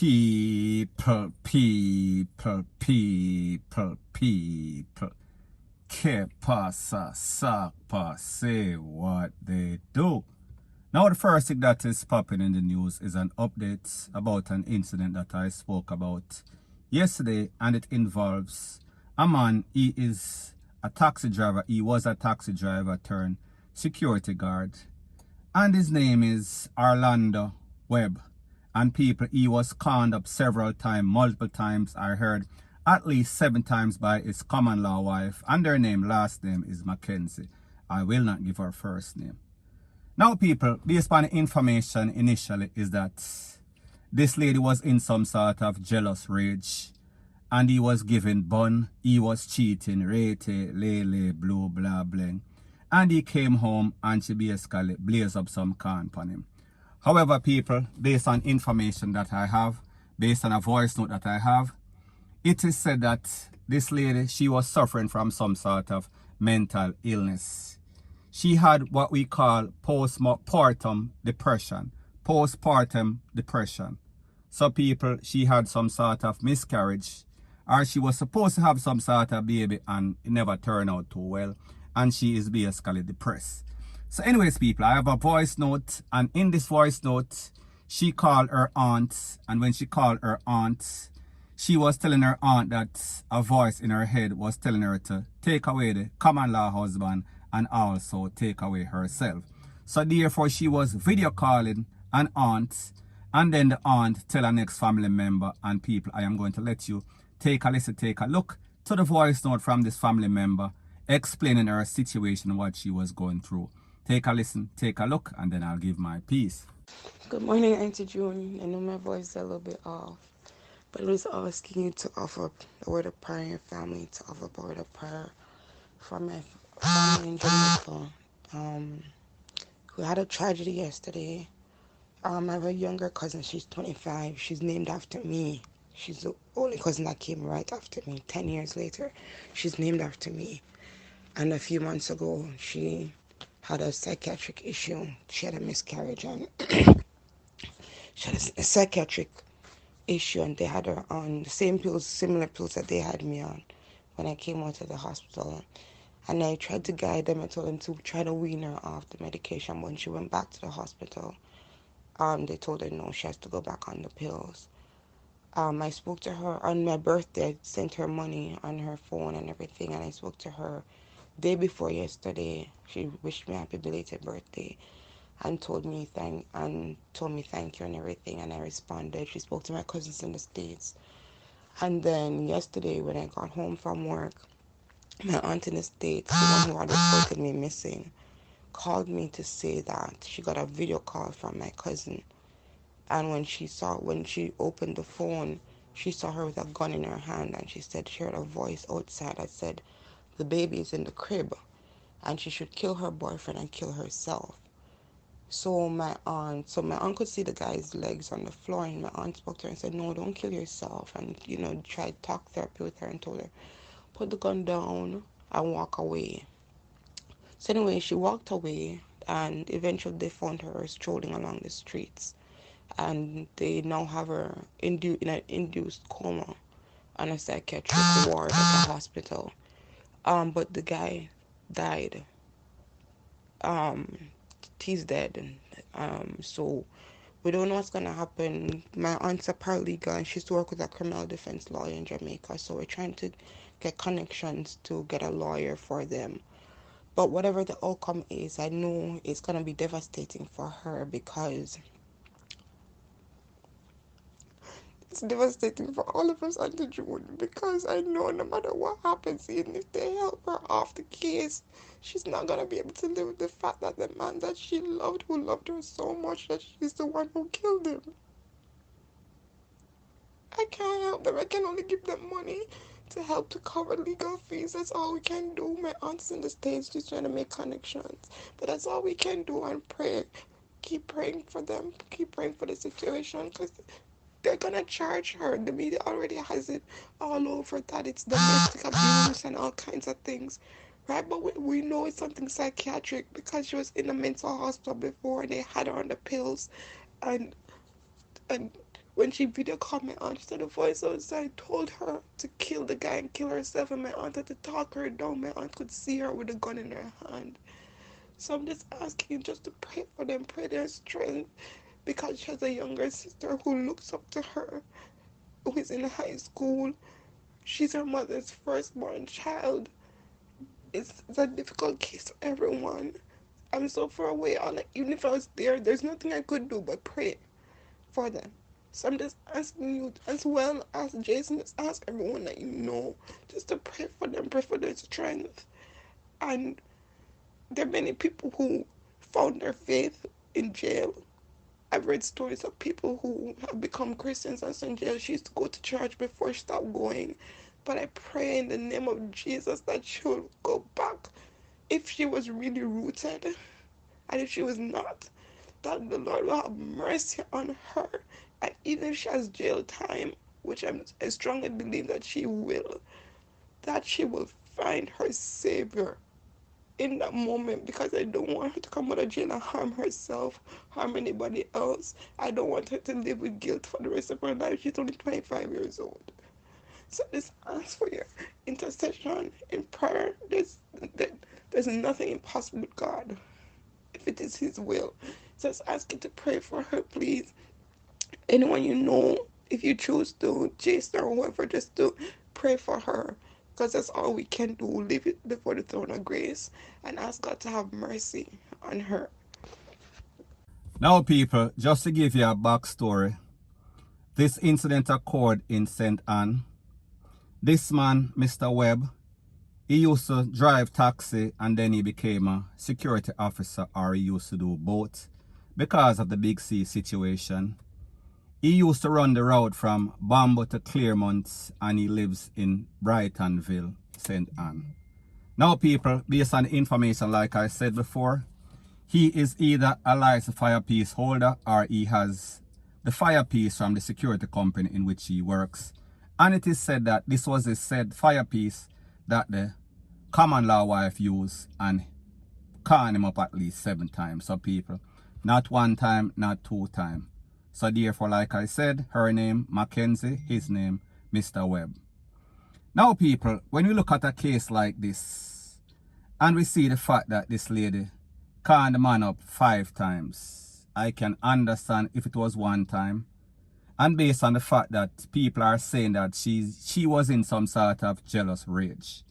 People. Que pasa, sapa, say what they do. Now the first thing that is popping in the news is an update about an incident that I spoke about yesterday, and it involves a man. He is a taxi driver. He was a taxi driver turned security guard, and his name is Orlando Webb. And people, he was conned up several times, multiple times. I heard at least 7 times by his common law wife, and their last name is Mackenzie. I will not give her first name. Now people, based on the information initially is that this lady was in some sort of jealous rage, and he was giving bun, he was cheating, rate, lele, blue, blah, bling. And he came home and she basically blazed up some con on him. However, people, based on information that I have, based on a voice note that I have, it is said that this lady, she was suffering from some sort of mental illness. She had what we call postpartum depression. Postpartum depression. So people, she had some sort of miscarriage, or she was supposed to have some sort of baby and it never turned out too well. And she is basically depressed. So anyways, people, I have a voice note, and in this voice note, she called her aunt, and when she called her aunt, she was telling her aunt that a voice in her head was telling her to take away the common law husband and also take away herself. So therefore, she was video calling an aunt, and then the aunt tell her next family member. And people, I am going to let you take a listen, take a look to the voice note from this family member explaining her situation, what she was going through. Take a listen, take a look, and then I'll give my piece. Good morning, Auntie June. I know my voice is a little bit off, but I was asking you to offer a word of prayer in your family, to offer a word of prayer for my family in Jamaica. We had a tragedy yesterday. I have a younger cousin. She's 25. She's named after me. She's the only cousin that came right after me. 10 years later, she's named after me. And a few months ago, she had a psychiatric issue. She had a miscarriage, and she had a psychiatric issue, and they had her on the same pills, similar pills that they had me on when I came out of the hospital. And I tried to guide them. I told them to try to wean her off the medication. When she went back to the hospital, they told her no, she has to go back on the pills. I spoke to her on my birthday. I sent her money on her phone and everything, and I spoke to her day before yesterday. She wished me happy belated birthday and told me thank you and everything, and I responded. She spoke to my cousins in the States. And then yesterday when I got home from work, my aunt in the States, the one who had reported me missing, called me to say that she got a video call from my cousin. And when she opened the phone, she saw her with a gun in her hand, and she said she heard a voice outside that said the baby is in the crib and she should kill her boyfriend and kill herself. So my aunt could see the guy's legs on the floor, and my aunt spoke to her and said, no, don't kill yourself, and tried to talk therapy with her and told her, put the gun down and walk away. So anyway, she walked away, and eventually they found her strolling along the streets, and they now have her in an induced coma on a psychiatric ward at the hospital. But the guy died. He's dead. So we don't know what's gonna happen. My aunt's a paralegal, and she used to work with a criminal defense lawyer in Jamaica. So we're trying to get connections to get a lawyer for them. But whatever the outcome is, I know it's gonna be devastating for her, because it's devastating for all of us, Auntie June, because I know no matter what happens, even if they help her off the case, she's not going to be able to live with the fact that the man that she loved, who loved her so much, that she's the one who killed him. I can't help them. I can only give them money to help to cover legal fees. That's all we can do. My aunt's in the States, she's trying to make connections. But that's all we can do, and pray. Keep praying for them. Keep praying for the situation, because they're gonna charge her. The media already has it all over that it's domestic abuse and all kinds of things, right? But we know it's something psychiatric, because she was in a mental hospital before and they had her on the pills, and When she video called my aunt, she said the voice outside told her to kill the guy and kill herself, and my aunt had to talk her down. My aunt could see her with a gun in her hand. So I'm just asking you just to pray for them, pray their strength, because she has a younger sister who looks up to her, who is in high school. She's her mother's firstborn child. It's a difficult case for everyone. I'm so far away. Even if I was there, there's nothing I could do but pray for them. So I'm just asking you, as well as Jason, just ask everyone that you know, just to pray for them, pray for their strength. And there are many people who found their faith in jail. I've read stories of people who have become Christians and in jail. She used to go to church before she stopped going. But I pray in the name of Jesus that she'll go back if she was really rooted. And if she was not, that the Lord will have mercy on her. And even if she has jail time, which I strongly believe that she will find her Savior in that moment, because I don't want her to come out of jail and harm herself, harm anybody else. I don't want her to live with guilt for the rest of her life. She's only 25 years old. So just ask for your intercession in prayer. There's nothing impossible with God if it is His will. Just ask you to pray for her, please. Anyone you know, if you choose to, Jason or whoever, just to pray for her, because that's all we can do. Leave it before the throne of grace and ask God to have mercy on her. Now, people, just to give you a backstory, this incident occurred in St. Anne. This man, Mr. Webb, he used to drive taxi and then he became a security officer, or he used to do both because of the Big C situation. He used to run the road from Bamboo to Claremont, and he lives in Brightonville, St. Anne. Now, people, based on the information, like I said before, he is either a licensed firepiece holder or he has the firepiece from the security company in which he works. And it is said that this was the said firepiece that the common law wife used and conned him up at least 7 times. So, people, not 1 time, not 2 times. So therefore, like I said, her name Mackenzie, his name Mr. Webb. Now, people, when we look at a case like this, and we see the fact that this lady conned the man up 5 times, I can understand if it was 1 time. And based on the fact that people are saying that she was in some sort of jealous rage.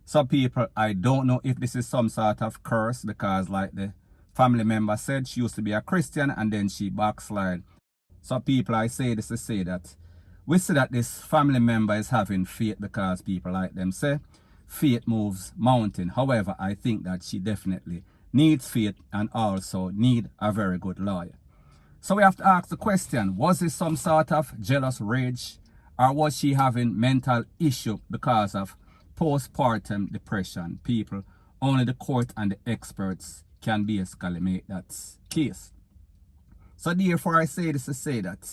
So, people, I don't know if this is some sort of curse, because like the family member said, she used to be a Christian and then she backslid. So, people, I say this to say that we see that this family member is having faith, because people like them say, faith moves mountain. However, I think that she definitely needs faith and also need a very good lawyer. So we have to ask the question, was this some sort of jealous rage, or was she having mental issue because of postpartum depression? People, only the court and the experts can basically make that case. So therefore, I say this to say that,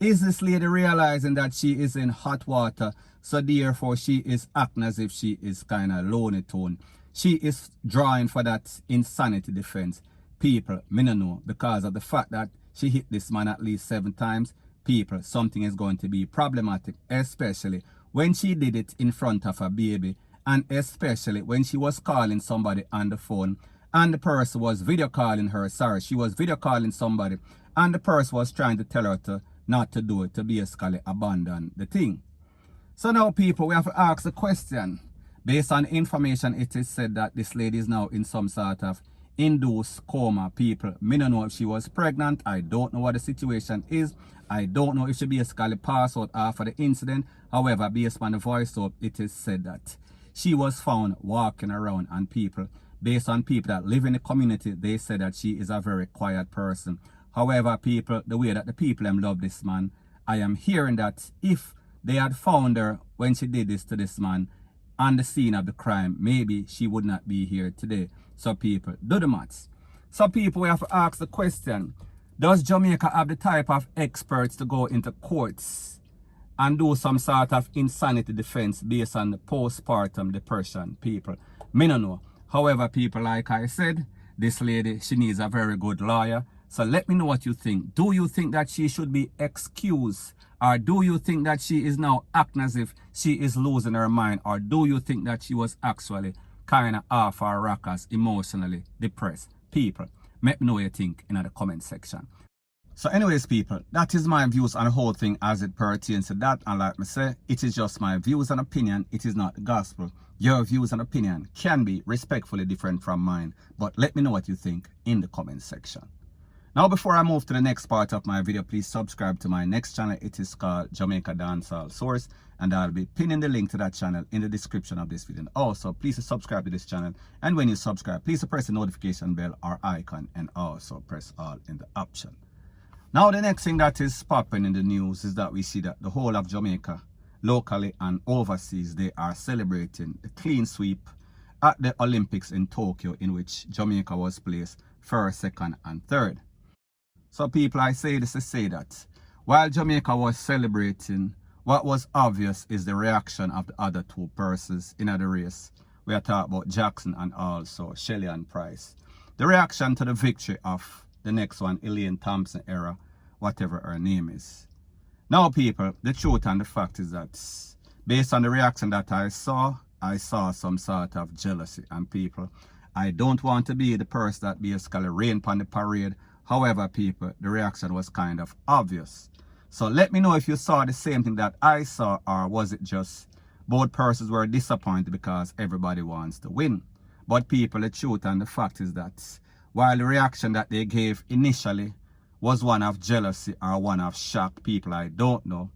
is this lady realizing that she is in hot water, so therefore she is acting as if she is kind of Looney Tune? She is drawing for that insanity defense. People, me no know, because of the fact that she hit this man at least 7 times. People, something is going to be problematic, especially when she did it in front of a baby, and especially when she was calling somebody on the phone and the person was video calling her. Sorry, she was video calling somebody and the person was trying to tell her to not to do it, to basically abandon the thing. So now, people, we have to ask the question. Based on information, it is said that this lady is now in some sort of induced coma. People, me don't know if she was pregnant. I don't know what the situation is. I don't know if she basically passed out after the incident. However, based on the voice up, it is said that she was found walking around, and people, based on people that live in the community, they said that she is a very quiet person. However, people, the way that the people love this man, I am hearing that if they had found her when she did this to this man on the scene of the crime, maybe she would not be here today. So, people, do the maths. So, people, we have to ask the question, does Jamaica have the type of experts to go into courts and do some sort of insanity defense based on the postpartum depression? People, me no know. However, people, like I said, this lady, she needs a very good lawyer. So let me know what you think. Do you think that she should be excused? Or do you think that she is now acting as if she is losing her mind? Or do you think that she was actually kind of off her rockers, emotionally depressed? People, let me know what you think in the comment section. So anyways, people, that is my views on the whole thing as it pertains to that. And like me say, it is just my views and opinion. It is not the gospel. Your views and opinion can be respectfully different from mine. But let me know what you think in the comment section. Now, before I move to the next part of my video, please subscribe to my next channel. It is called Jamaica Dancehall Source. And I'll be pinning the link to that channel in the description of this video. And also, please subscribe to this channel. And when you subscribe, please press the notification bell or icon. And also press all in the option. Now, the next thing that is popping in the news is that we see that the whole of Jamaica, locally and overseas, they are celebrating the clean sweep at the Olympics in Tokyo, in which Jamaica was placed first, second, and third. So people, I say this to say that while Jamaica was celebrating, what was obvious is the reaction of the other two persons in the race. We are talking about Jackson and also Shelly and Price. The reaction to the victory of the next one, Elaine Thompson era, whatever her name is. Now people, the truth and the fact is that based on the reaction that I saw some sort of jealousy. And people, I don't want to be the person that basically rain upon the parade. However, people, the reaction was kind of obvious. So let me know if you saw the same thing that I saw, or was it just both persons were disappointed because everybody wants to win. But people, the truth and the fact is that while the reaction that they gave initially was one of jealousy or one of shock, people, I don't know,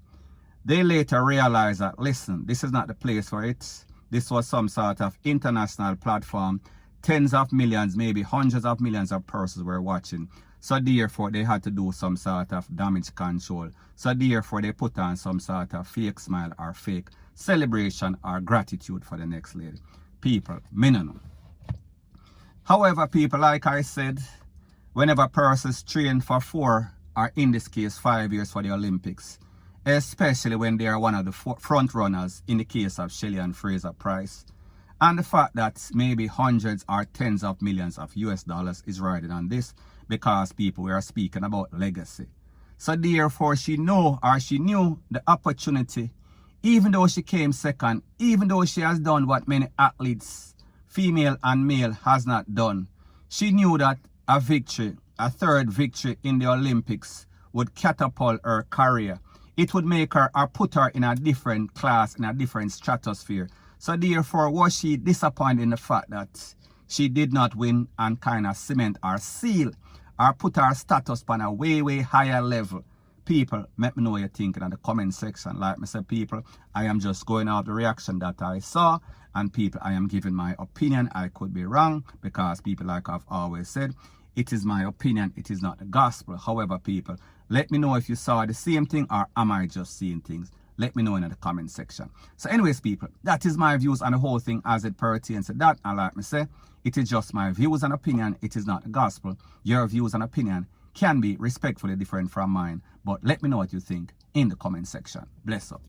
they later realized that, listen, this is not the place for it. This was some sort of international platform. Tens of millions, maybe hundreds of millions of persons were watching. So therefore, they had to do some sort of damage control. So therefore, they put on some sort of fake smile or fake celebration or gratitude for the next lady. People, me no know. However, people, like I said, whenever persons train for 4 or in this case 5 years for the Olympics, especially when they are one of the front runners in the case of Shelly and Fraser Price, and the fact that maybe hundreds or tens of millions of US dollars is riding on this, because people were speaking about legacy. So therefore, she knew the opportunity, even though she came second, even though she has done what many athletes, female and male, has not done. She knew that a victory, a third victory in the Olympics, would catapult her career. It would make her or put her in a different class, in a different stratosphere. So therefore, was she disappointed in the fact that she did not win and kind of cement or seal or put her status on a way, way higher level? People, let me know what you're thinking in the comment section. Like I said, people, I am just going off the reaction that I saw. And people, I am giving my opinion. I could be wrong, because people, like I've always said, it is my opinion. It is not the gospel. However, people, let me know if you saw the same thing, or am I just seeing things? Let me know in the comment section. So anyways, people, that is my views on the whole thing as it pertains to that. And like me say, it is just my views and opinion. It is not the gospel. Your views and opinion can be respectfully different from mine. But let me know what you think in the comment section. Bless up.